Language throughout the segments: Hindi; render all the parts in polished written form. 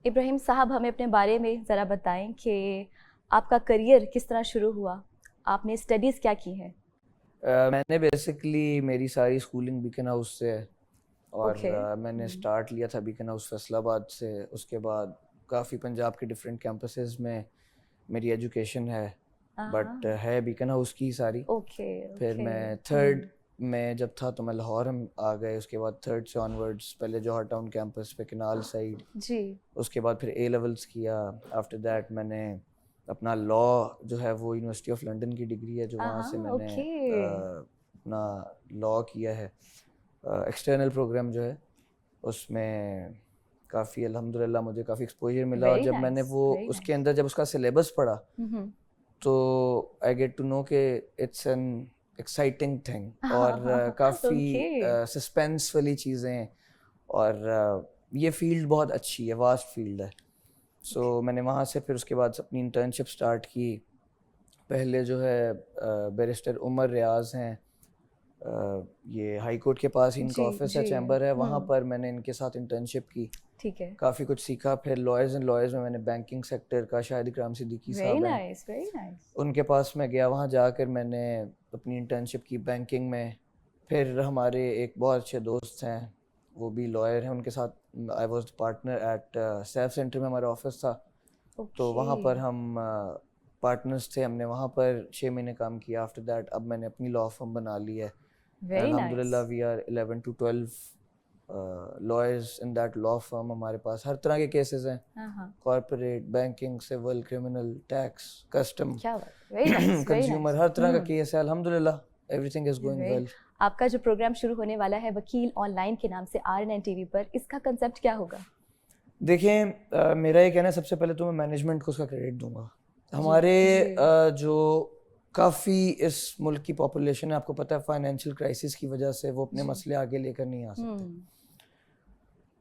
इब्राहिम साहब, हमें अपने बारे में ज़रा बताएं कि आपका करियर किस तरह शुरू हुआ, आपने स्टडीज़ क्या की हैं? मैंने बेसिकली मेरी सारी स्कूलिंग बीकन हाउस से है और ओके। मैंने स्टार्ट लिया था बीकन हाउस फैसलाबाद से। उसके बाद काफ़ी पंजाब के डिफरेंट कैंपसेस में मेरी एजुकेशन है, बट हाँ। है बीकन हाउस की सारी। ओके। फिर ओके। मैं थर्ड में जब था तो मैं लाहौर हम आ गए। उसके बाद थर्ड से ऑनवर्ड्स पहले जौहर टाउन कैंपस पे कनाल साइड, जी। उसके बाद फिर ए लेवल्स किया। आफ्टर दैट मैंने अपना लॉ जो है वो यूनिवर्सिटी ऑफ लंदन की डिग्री है जो वहाँ हाँ। से मैंने ओके। अपना लॉ किया है। एक्सटर्नल प्रोग्राम जो है उसमें काफ़ी अल्हम्दुलिल्लाह मुझे काफ़ी एक्सपोजर मिला। और वेरी जब मैंने नाइस, वो वेरी उसके नाइस। अंदर जब उसका सिलेबस पढ़ा तो आई गेट टू नो कि इट्स एन एक्साइटिंग थिंग और काफ़ी ओके। सस्पेंस वाली चीज़ें। और ये फील्ड बहुत अच्छी है, वास्ट फील्ड है। सो मैंने वहाँ से फिर उसके बाद अपनी इंटर्नशिप स्टार्ट की। पहले जो है बैरिस्टर उमर रियाज हैं, ये हाई कोर्ट के पास ही इनका जी ऑफिस है, जी। चैम्बर है, वहाँ पर मैंने इनके साथ इंटर्नशिप की। ठीक है। काफ़ी कुछ सीखा। फिर लॉयर्स एंड लॉयर्स में मैंने बैंकिंग सेक्टर का, शाहिद इकराम सिद्दीकी वेरी साहब हैं, नाइस, वेरी नाइस। उनके पास मैं गया। वहाँ जाकर मैंने अपनी इंटर्नशिप की बैंकिंग में। फिर हमारे एक बहुत अच्छे दोस्त हैं, वो भी लॉयर हैं, उनके साथ I was partner eight Saif centre में हमारा ऑफिस था। तो ओके। वहाँ पर हम पार्टनर्स थे। हमने वहाँ पर 6 महीने काम किया। आफ्टर दैट अब मैंने अपनी लॉ फर्म बना ली है एंड वेरी नाइस। अल्हम्दुलिल्लाह we are 11 to 12 lawyers in that law firm. हमारे पास हर तरह के केसेस हैं, हाँ हाँ। Corporate, banking, civil, criminal, tax, custom, क्या बात, very nice, very consumer, nice. हर तरह का केस है। अल्हम्दुलिल्लाह everything is going very. Well. आपका जो प्रोग्राम शुरू होने वाला है वकील ऑनलाइन के नाम से RNN टीवी पर, इसका कंसेप्ट क्या होगा? देखें, मेरा ये कहना है, सबसे पहले तो मैं मैनेजमेंट को उसका क्रेडिट दूंगा। जी हमारे जी। जो काफ़ी इस मुल्क की पॉपुलेशन है, आपको पता है फाइनेंशियल क्राइसिस की वजह से वो अपने जी। मसले आगे लेकर नहीं आ सकते। हम्म।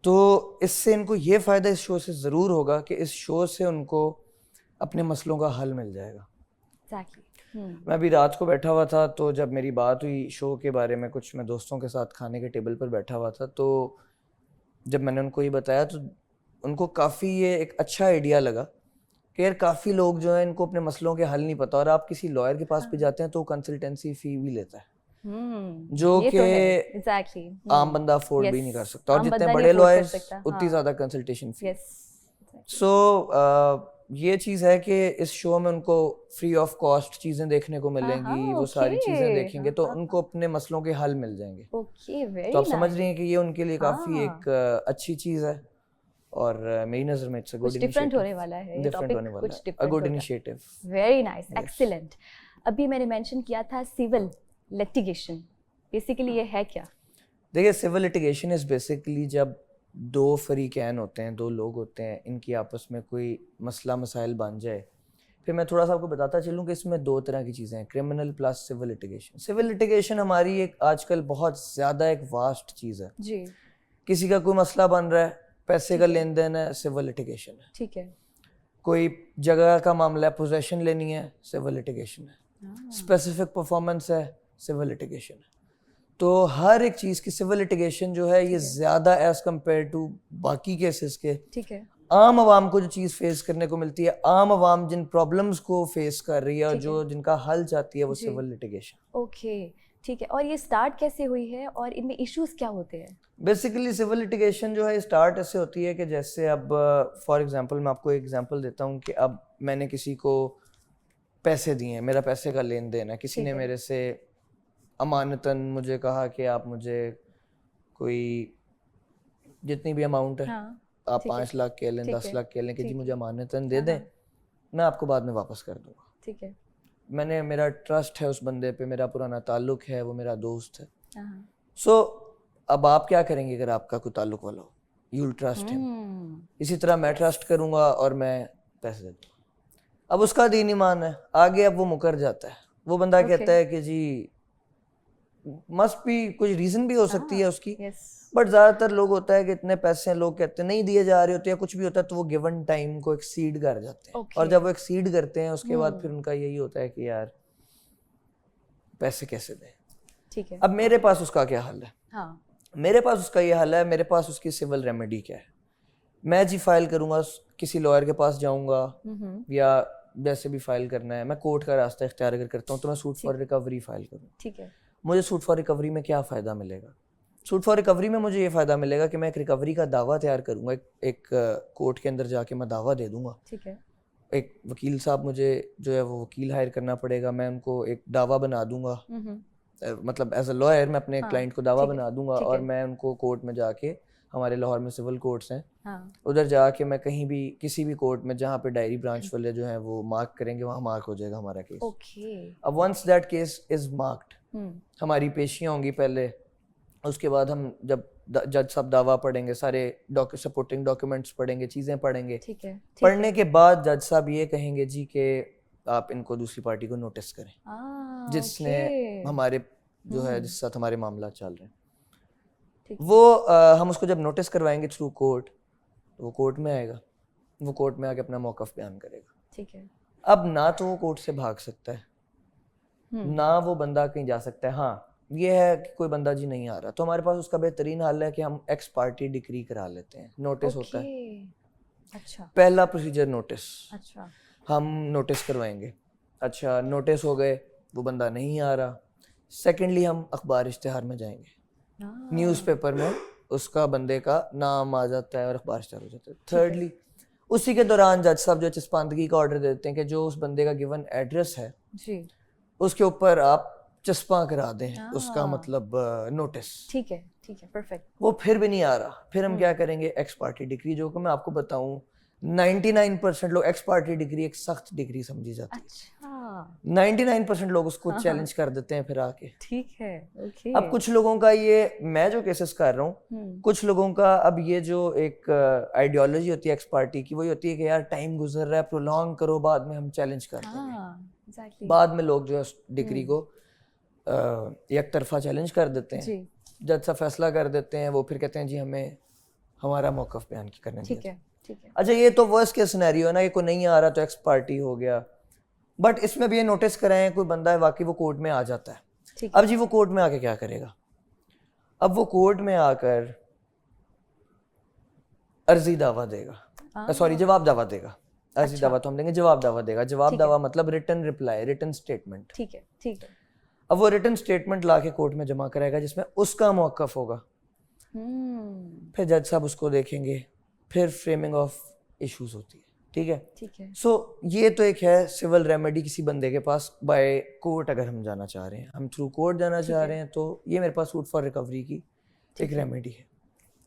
तो इससे इनको ये फ़ायदा इस शो से ज़रूर होगा कि इस शो से उनको अपने मसलों का हल मिल जाएगा। एग्जैक्टली। मैं अभी रात को बैठा हुआ था तो जब मेरी बात हुई शो के बारे में, कुछ मैं दोस्तों के साथ खाने के टेबल पर बैठा हुआ था, तो जब मैंने उनको ये बताया तो उनको काफ़ी ये एक अच्छा आइडिया लगा कि यार काफ़ी लोग जो हैं इनको अपने मसलों के हल नहीं पता, और आप किसी लॉयर के पास भी हाँ। जाते हैं तो कंसल्टेंसी फ़ी भी लेता है जो ये कि तो है, एग्जैक्टली। आम बंदा अफोर्ड भी यस। नहीं कर सकता, और आम जितने बंदा नहीं बड़े अफोर्ड कर लॉयर्स सकता, उतनी हाँ। ज़्यादा कंसल्टेशन फ़ी। यस। सो ये चीज़ है कि इस शो में उनको फ्री ऑफ कॉस्ट चीज़ें देखने को हाँ हाँ। मिलेंगी। वो ओके। सारी चीज़ें देखेंगे हाँ तो हाँ हाँ। उनको अपने मसलों के हल मिल जाएंगे। ओके, तो वेरी आप समझ रही हैं कि नाइस। ये उनके लिए काफ़ी एक हाँ। अच्छी चीज़ है। और मेरी नज़र में इट्स अ गुड कुछ डिफरेंट इनिशिएटिव। होने वाला है, ये डिफरेंट टॉपिक होने वाला कुछ है, अ डिफरेंट गुड होगा। Initiative. Very nice, yes. Excellent. अभी मैंने मेंशन किया था सिविल लिटिगेशन, बेसिकली ये है क्या? देखिए, सिविल लिटिगेशन इज़ बेसिकली जब दो फरीकैन होते हैं, दो लोग होते हैं, इनकी आपस में कोई मसला मसाइल बन जाए। फिर मैं थोड़ा सा आपको बताता चलूँ कि इसमें दो तरह की चीज़ें हैं, criminal plus civil litigation. Civil litigation हमारी एक आजकल बहुत ज़्यादा एक वास्ट चीज़ है। जी। किसी का कोई मसला बन रहा है, पैसे का ठीक है। लेन देन है, सिविल लिटिगेशन है। ठीक है। कोई जगह का मामला है, पोजेशन लेनी है, सिविल लिटिगेशन है। हाँ। स्पेसिफिक परफॉर्मेंस है, सिविल लिटिगेशन है। तो हर एक चीज़ की सिविल लिटिगेशन जो है ये ठीक है। ज़्यादा एज़ कम्पेयर टू बाकी केसेस के, ठीक है। आम आवाम को जो चीज़ फेस करने को मिलती है, आम आवाम जिन प्रॉब्लम्स को फेस कर रही है और ठीक है। जो जिनका हल चाहती है, वो जी। Civil litigation. ओके। ठीक है, और ये स्टार्ट कैसे हुई है और इनमें इश्यूज क्या होते हैं? बेसिकली सिविल लिटिगेशन जो है स्टार्ट ऐसे होती है कि जैसे अब फॉर एग्जांपल मैं आपको एक एग्जांपल देता हूँ कि अब मैंने किसी को पैसे दिए हैं, मेरा पैसे का लेन देन है, किसी ठीक ने है। मेरे से अमानतन मुझे कहा कि आप मुझे कोई जितनी भी अमाउंट है, हाँ। आप ठीक है। 5 लाख कह लें, ठीक 10 है। लाख कह लें, कि जी ठीक है। मुझे अमानतन दे हाँ दें, हाँ। मैं आपको बाद में वापस कर दूंगा। ठीक है। मैंने, मेरा ट्रस्ट है उस बंदे पे, मेरा पुराना ताल्लुक है, वो मेरा दोस्त है। हाँ हाँ। सो अब आप क्या करेंगे अगर आपका कोई ताल्लुक वाला हो? You will trust him. इसी तरह मैं ट्रस्ट करूंगा और मैं पैसे दे दूंगा। अब उसका दीन ईमान है, आगे अब वो मुकर जाता है। वो बंदा ओके। कहता है कि जी मस्ट भी कुछ रीज़न भी हो सकती है हाँ। उसकी, यस। बट ज़्यादातर लोग होता है कि इतने पैसे हैं, लोग कहते हैं नहीं दिए जा रहे होते या कुछ भी होता है, तो वो गिवन टाइम को एक्सीड कर जाते हैं। और ओके। जब वो एक्सीड करते हैं उसके बाद फिर उनका यही होता है कि यार पैसे कैसे दें। ठीक है। अब मेरे पास उसका क्या हल है? हाँ। मेरे पास उसका ये हल है, मेरे पास उसकी सिविल रेमेडी क्या है? मैं जी फाइल करूँगा, किसी लॉयर के पास जाऊँगा हम्म, या जैसे भी फाइल करना है, मैं कोर्ट का रास्ता इख्तियार अगर करता हूँ तो मैं सूट फॉर रिकवरी फाइल करूँ। ठीक है। मुझे सूट फॉर रिकवरी में क्या फ़ायदा मिलेगा? सूट फॉर रिकवरी में मुझे ये फ़ायदा मिलेगा कि मैं एक रिकवरी का दावा तैयार करूँगा, एक कोर्ट के अंदर जाके मैं दावा दे दूँगा। ठीक है। एक वकील साहब, मुझे जो है वो वकील हायर करना पड़ेगा, मैं उनको एक दावा बना दूंगा, मतलब एज अ लॉयर मैं अपने हाँ, क्लाइंट को दावा ठीक है, बना दूंगा ठीक और है। मैं उनको कोर्ट में जाके, हमारे लाहौर में सिविल कोर्ट्स हैं, हाँ, उधर जाके मैं कहीं भी किसी भी कोर्ट में जहाँ पे डायरी ब्रांच वाले जो हैं वो मार्क करेंगे, वहाँ मार्क हो जाएगा हमारा केस। ओके। अब once that case is marked, hmm, हमारी पेशियाँ होंगी पहले, उसके बाद हम जब जज साहब दावा पढ़ेंगे, सारे सपोर्टिंग डॉक्यूमेंट्स पढ़ेंगे, चीज़ें पढ़ेंगे, ठीक है, ठीक पढ़ने है। के बाद जज साहब ये कहेंगे जी कि आप इनको दूसरी पार्टी को नोटिस करें, जिसने ओके। हमारे जो है जिसके साथ हमारे मामला चल रहे हैं, ठीक है, वो हम उसको जब नोटिस करवाएंगे थ्रू कोर्ट, तो वो कोर्ट में आएगा, वो कोर्ट में आके अपना मौक़िफ़ बयान करेगा। ठीक है। अब ना तो वो कोर्ट से भाग सकता है, ना वो बंदा कहीं जा सकता है। हाँ, ये है कि कोई बंदा जी नहीं आ रहा, तो हमारे पास उसका बेहतरीन हल है कि हम एक्स पार्टी डिक्री करा लेते हैं। नोटिस होता है, ओके। अच्छा, पहला प्रोसीजर नोटिस, अच्छा। हम नोटिस करवाएंगे। अच्छा, नोटिस हो गए, वो बंदा नहीं आ रहा, सेकेंडली हम अखबार इश्तिहार में जाएंगे, न्यूज़पेपर में उसका बंदे का नाम आ जाता है और अखबार इश्तिहार हो जाता है। थर्डली, उसी के दौरान जज साहब जो चस्पांदगी का ऑर्डर देते हैं कि जो उस बंदे का गिवन एड्रेस है जी। उसके ऊपर आप चस्पा करा दें, उसका हाँ, मतलब नोटिस। ठीक है, ठीक है, परफेक्ट। वो फिर भी नहीं आ रहा, फिर हम क्या करेंगे, एक्स पार्टी डिग्री, जो कि मैं आपको बताऊं 99% लोग एक्स पार्टी डिग्री एक सख्त डिग्री समझी जाती है। अच्छा, 99% लोग उसको हाँ, चैलेंज कर देते हैं फिर आके। ठीक है, ओके। अब कुछ लोगों का ये, मैं जो केसेस कर रहा हूँ, कुछ लोगों का अब ये जो एक आइडियोलॉजी होती है एक्स पार्टी की, वही होती है कि यार टाइम गुजर रहा है, प्रोलॉन्ग करो, बाद में हम चैलेंज कर देंगे। हाँ, एग्जैक्टली। बाद में लोग जो है डिग्री को एक तरफा चैलेंज कर देते हैं, जी, जज सा फैसला कर देते हैं, वो फिर कहते हैं जी हमें हमारा मौक़िफ़ बयान करने दिया ठीक है, जाए। ठीक है। अच्छा, ये तो वर्स्ट केस सिनेरियो है ना, ये कोई नहीं आ रहा तो एक्स पार्टी हो गया, बट इसमें भी ये नोटिस कराएं कोई बंदा है वाकई वो कोर्ट में आ जाता है। ठीक अब है। जी वो कोर्ट में आके क्या करेगा? अब वो कोर्ट में आकर अर्जी दावा देगा, सॉरी जवाब दावा देगा। अर्जी अच्छा, दावा तो हम देंगे, जवाब दावा देगा। जवाब ठीक है, दावा मतलब रिटन रिप्लाई, रिटन स्टेटमेंट। ठीक है, ठीक है। अब वो रिटन स्टेटमेंट ला के कोर्ट में जमा कराएगा जिसमें उसका मौक़िफ़ होगा। फिर जज साहब उसको देखेंगे, फिर फ्रेमिंग ऑफ इश्यूज होती है, ठीक है। ठीक है। सो ये तो एक है सिविल रेमेडी किसी बंदे के पास बाय कोर्ट अगर हम जाना चाह रहे हैं, हम थ्रू कोर्ट जाना चाह रहे हैं, तो ये मेरे पास सूट फॉर रिकवरी की एक रेमेडी है।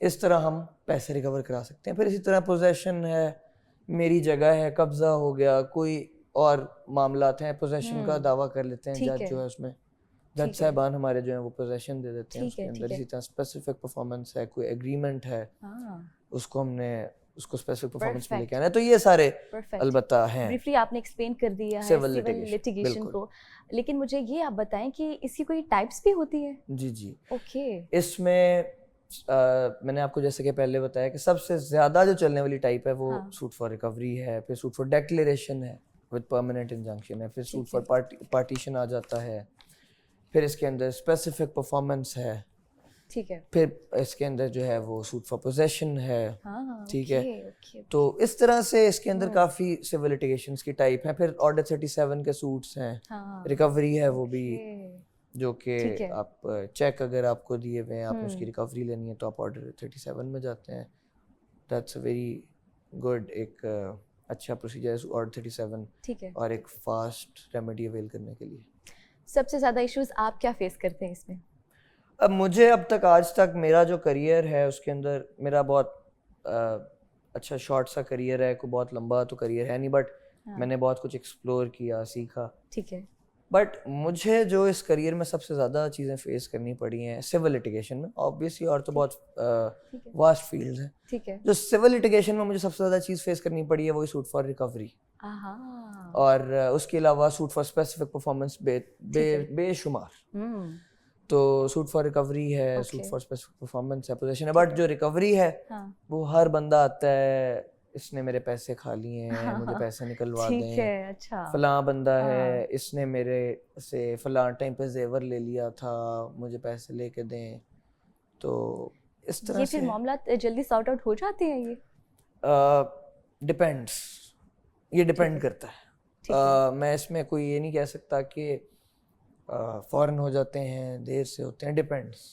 इस तरह हम पैसे रिकवर करा सकते हैं। फिर इसी तरह पोजेशन है, मेरी जगह है, कब्जा हो गया, कोई और मामलात हैं, पोजेशन का दावा कर लेते हैं, ठीक जज है, जो है उसमें जज ठीक है, साहबान हमारे जो हैं वो पोजेशन दे देते हैं ठीक उसके है, अंदर। ठीक है। इसी तरह स्पेसिफिक परफॉर्मेंस है, कोई एग्रीमेंट है, हाँ, उसको हमने उसको स्पेसिफिक परफॉर्मेंस पे लेके परफेक्ट, आना है। तो ये सारे परफेक्ट। अलबत्ता हैं ब्रीफली आपने एक्सप्लेन कर दिया है सिविल सिविल लिटिगेशन, लिटिगेशन बिल्कुल। को, लेकिन मुझे ये आप बताएं कि इसकी कोई टाइप्स भी होती है? जी जी, ओके। इसमें मैंने आपको जैसे कि पहले बताया कि सबसे ज़्यादा जो चलने वाली टाइप है वो हाँ, सूट फॉर रिकवरी है, फिर सूट फॉर डेक्लेरेशन है विद परमानेंट इंजंक्शन है, फिर सूट ठीक फॉर है, पार्टीशन आ जाता है, फिर इसके अंदर स्पेसिफिक परफॉर्मेंस है, ठीक है। फिर इसके अंदर जो है वो सूट फॉर पोजेशन है, हाँ, ठीक है। Okay, okay. तो इस तरह से इसके अंदर काफ़ी सिविल लिटिगेशंस की टाइप हैं। फिर ऑर्डर 37 के सूट्स हैं, हाँ, रिकवरी है वो भी, ओके, जो कि ठीक है। आप चेक अगर आपको दिए हुए हैं, आपने उसकी रिकवरी लेनी है तो आप ऑर्डर 37 में जाते हैं। दैट्स अ वेरी गुड, एक अच्छा प्रोसीजर है ऑर्डर 37, ठीक है। और एक फास्ट रेमेडी अवेल करने के लिए। सबसे ज़्यादा इश्यूज आप क्या फेस करते हैं इसमें? अब मुझे अब तक आज तक मेरा जो करियर है उसके अंदर मेरा बहुत अच्छा शॉर्ट सा करियर है, कोई बहुत लंबा तो करियर है नहीं, बट मैंने बहुत कुछ एक्सप्लोर किया, सीखा। ठीक है, बट मुझे जो इस करियर में सबसे ज़्यादा चीज़ें फेस करनी पड़ी हैं सिविल लिटिगेशन में, ऑब्वियसली, और तो बहुत ठीक है, वास्ट फील्ड्स हैं। ठीक है। जो सिविल लिटिगेशन में मुझे सबसे ज़्यादा चीज़ फेस करनी पड़ी है वही सूट फॉर रिकवरी, हाँ, और उसके अलावा सूट फॉर स्पेसिफिक परफॉर्मेंस बेशुमार। तो सूट फॉर रिकवरी है, suit okay, for specific performance है, पोजीशन है, बट जो रिकवरी है हाँ, वो हर बंदा आता है, इसने मेरे पैसे खा लिए हैं, मुझे पैसे निकलवा ठीक दें, है, अच्छा, फलां बंदा है, हाँ, इसने मेरे से फलां टाइम पे जेवर ले लिया था, मुझे पैसे लेके दें। तो इस तरह ये फिर से मामला जल्दी सॉर्ट आउट हो जाते हैं ये? डिपेंड्स, ये डिपेंड करता है। ठीक है। मैं इसमें कोई ये नहीं कह सकता कि फ़ौरन हो जाते हैं, देर से होते हैं, डिपेंड्स।